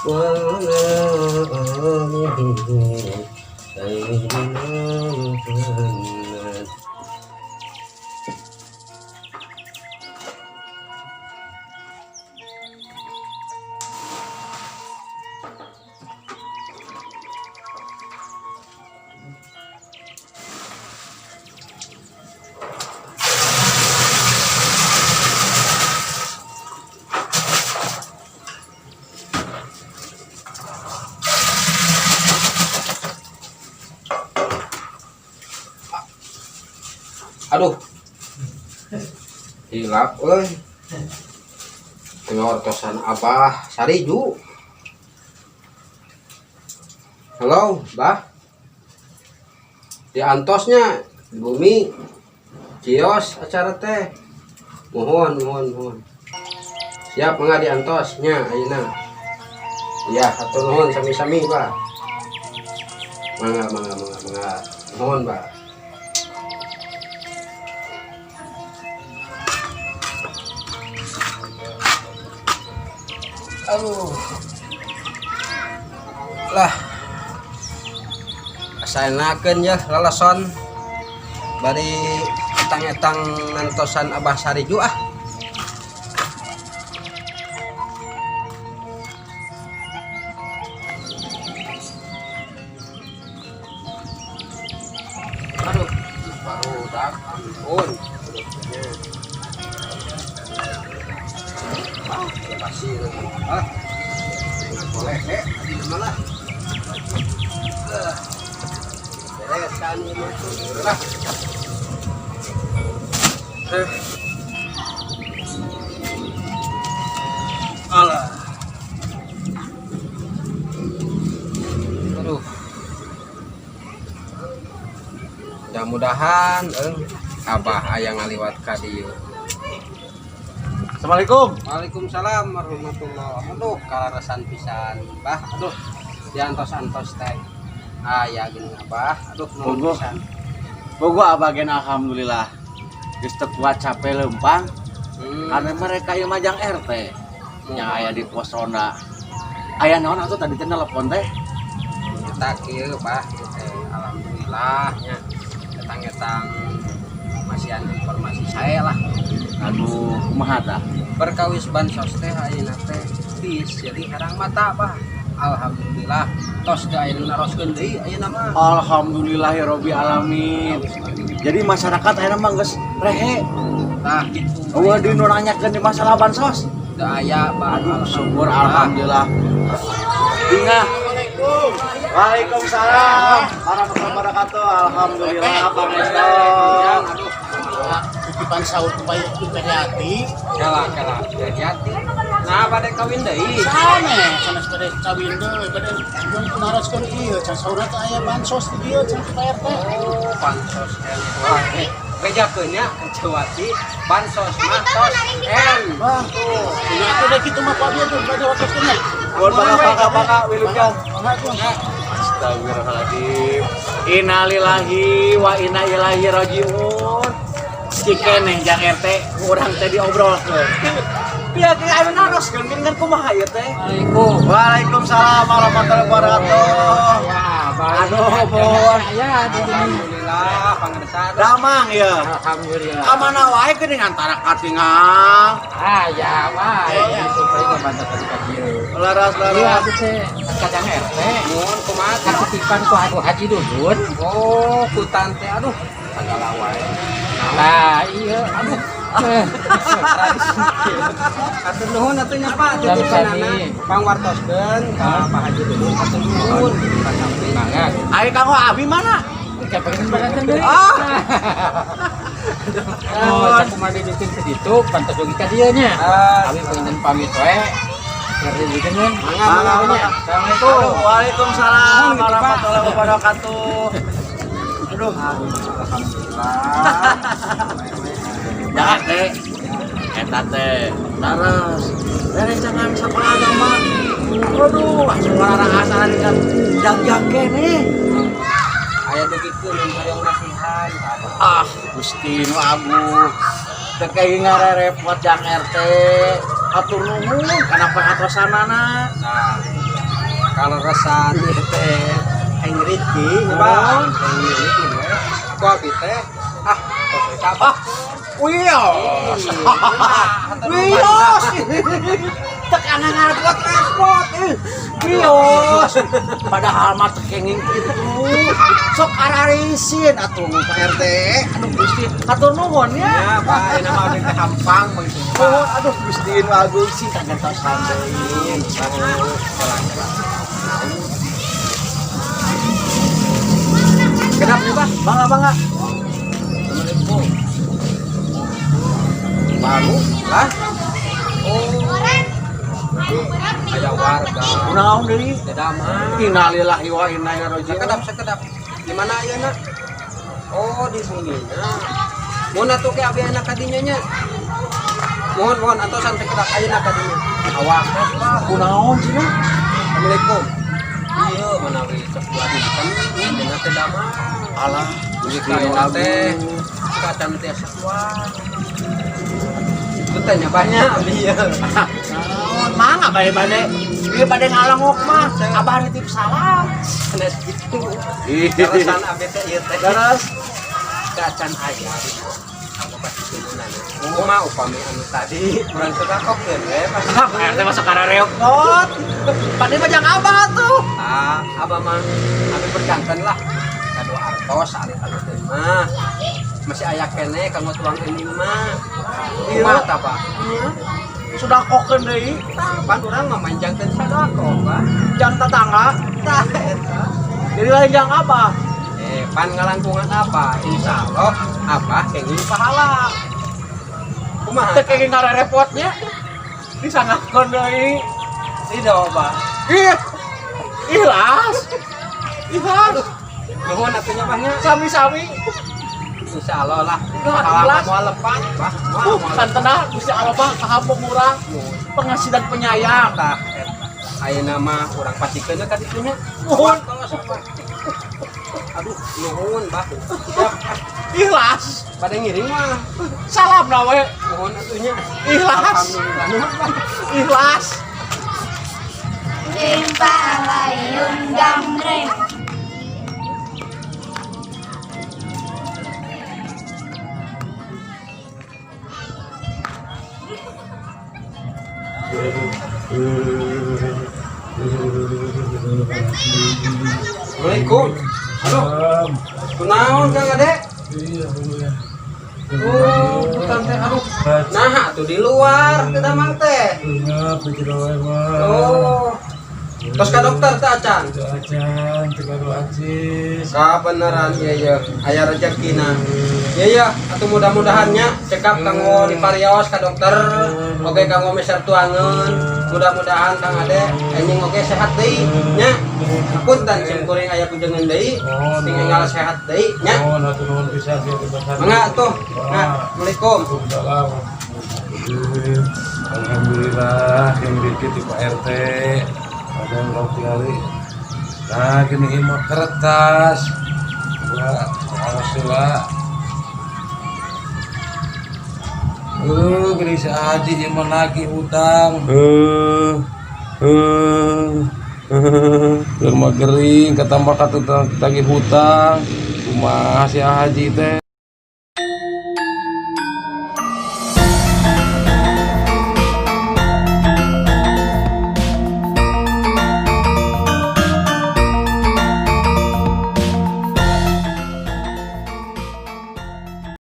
وعلى آله سيدنا محمد. Aduh, hilap, ngortosan Abah Sariju. Halo, Bah. Di antosnya di bumi, kios acara teh. Mohon. Siap mangga di antosnya, ayeuna. Iya, hatur nuhun sami-sami, Bah. Mangga. Mohon, Bah. Aduh lah asalnakeun ya lalason bari etang-etang nantosan Abah Sariju ah. Aduh baru dak ampun. Boleh di mana lah bereskan ini lah alah aduh mudah-mudahan Abah aya ngaliwat ka dieu. Assalamualaikum. Waalaikumsalam warahmatullahi. Aduh, kalarasan pisan, Bah. Aduh, diantos-antos teh. Aya gini, Abah. Aduh, nuhun pisan. Boga abagen alhamdulillah. Geus teu kuat capek leumpang. Karena mereka yang majang RT yang aya di pos ronda. Aya naon atuh tadi teh nelpon teh? Eta kieu, Bah. Alhamdulillah nya. Etang-etang masihan informasi saya lah. Aduh, kumaha tah? Berkawis bansos teh ayeuna teh bis jadi harang mata Bah. Alhamdulillah tos teu aya nu naroskeun deui ayeuna mah. Alhamdulillahirabbil alamin. Jadi masyarakat ayeuna mah geus rehe. Tah kitu. Eueuh di nu nanyakeun di masalah bansos. Teu aya Bah. Aduh, syukur alhamdulillah. Dingah. Waalaikumsalam warahmatullahi wabarakatuh. Alhamdulillah Bang Esto. Aduh. Titipan sahur supaya hati Kala hati. Nah, bade kawin deui. sane sanes bade kawin deui bade mun naroskeun ieu can saurna teh aya bansos di dieu can Pak RT. Oh, bansos en. Bejakeun nya Cewati bansos mah tos en. Bang, nya atuh da kitu mah pabieu tuh bade wakoskeun nya. Buat bangga wilujeng. Bangga. Astagfirullahaladzim. Innalillahi wa inna ilaihi rajiun. Cikeneh jang RT urang teh diobrolkeun. Pieu ge aya naroskeun dengan kumaha ieu teh? Waalaikumsalam warahmatullahi wabarakatuh. Aduh, Bun. Ya, alhamdulillah pangarsan. Damang ya. Alhamdulillah. Kamana wae geuning antara katingal. Ya, wae. Supaya kebantu ka dieu. Laras. Iya, teh kadang RT. Mun kumaha titipan ku Haji Dudun. Oh, ku tante aduh. Segala wae. Nah, iya, aduh. Atur nuhun atuh nya Pak, titipanana pangwartoskeun ka Pak Haji Dudun atur nuhun. Mangga. Ayo kanggo abi mana? Kapan barakan deui. Oh, sakumaha dibikin segitu pantos oge ka dieu nya. Abi pengen pamit wae. Ngerti dieukeun. Mangga. Assalamualaikum. Waalaikumsalam warahmatullahi wabarakatuh. Aduh, Alhamdulillah. jangan teh, eta teh, terus, dari jangan sekolah agama. Aduh, sekolah asal kan, yang kene. Aya begituan yang hayang nasihan. Ah, Gusti nu agung. Teu kayak ngarerepot yang RT. Atur nuhun kana pangatosanana. Nah, kalau resan ieu teh Ingrid ki Bang Ingrid ki we ku abi teh apa Wios. Wios. Tekanan repot-repot. Wios. Padahal mah tekenging itu sok ararisin atuh Pak RT. Aduh Gusti, atur nuhun ya. ya Pak ini mah abdi teh hampang begitu Nuhun aduh Gusti nu agung sih kagantosan deui. Kenapa nih Pak? Bangga. baru lah aya warga Kunaon deui? dedamah Innalillahi wa inna ilaihi raji'un. sekedap di mana ayeuna oh di sini nah mun atuh ke abi anak kadinya nya mohon antosan sekedap ayeuna kadinya awak Pak Kunaon cenah? Assalamualaikum iya menawi sebuah dinten dina teh damah Alah, Gusti ayeuna teh kacan teh sesuatu itu tanya banyak iya Mangga bade-bade. Ieu bade ngalengok mah. Abah nitip salam. sanes gitu terusan abi teh ieu teh Terus kacan aya apa pasti turunan kumaha upami anu tadi urang suka kok we pas RT masuk karena repot. Bade mah jang abah tuh. abah mah abi berjantan lah kado artos ari anu teh mah masih aya kene kanggo tuang ini mah kumaha tah Pak Sudah kokeun deui. pan urang mah manjangkeun sadako Pak Jang tetangga. tah eta Jadi lain jang abah. pan ngalangkungan apa insyaallah abah kenging pahala kumaha Teu kenging karena repotnya. Disangakeun deui. tidak Pak Ih. Ikhlas. Ikhlas. nuhun atunya Bahnya Sami-sami. insyaallah lah Ikhlas. pahala moal lepat Pak moal Santenah Gusti Allah mah kahampung murah. Pengasih dan penyayang. tah ayeuna mah urang pasikeun ka ditu nya Nuhun. aduh nuhun Bah Ikhlas. pada ngiring mah Salam na we. nuhun atunya Ikhlas. alhamdulillah nuhun Bah Ikhlas. Layun gambreng. Assalamualaikum halo kunaon Kang Ade oh bukan teh aduh nah tuh di luar teh damang teh oh tos ka dokter teh acan kabeneran iya aya rezekina iya atuh mudah-mudahannya cekap kanggo diparios ka dokter oge kanggo meser tuangeun mudah-mudahan Kang Ade enjing oge sehat deui nya punten sim kuring aya kujengeun deui sing enggal sehat deui nya mangga tuh nah assalamualaikum Alhamdulillah yang dikit di Pak RT ada yang kau tinggali nah gini imut kertas wah alhamdulillah gini si Haji iman lagi hutang rumah gering ketambah kata tagih hutang rumah si Haji teh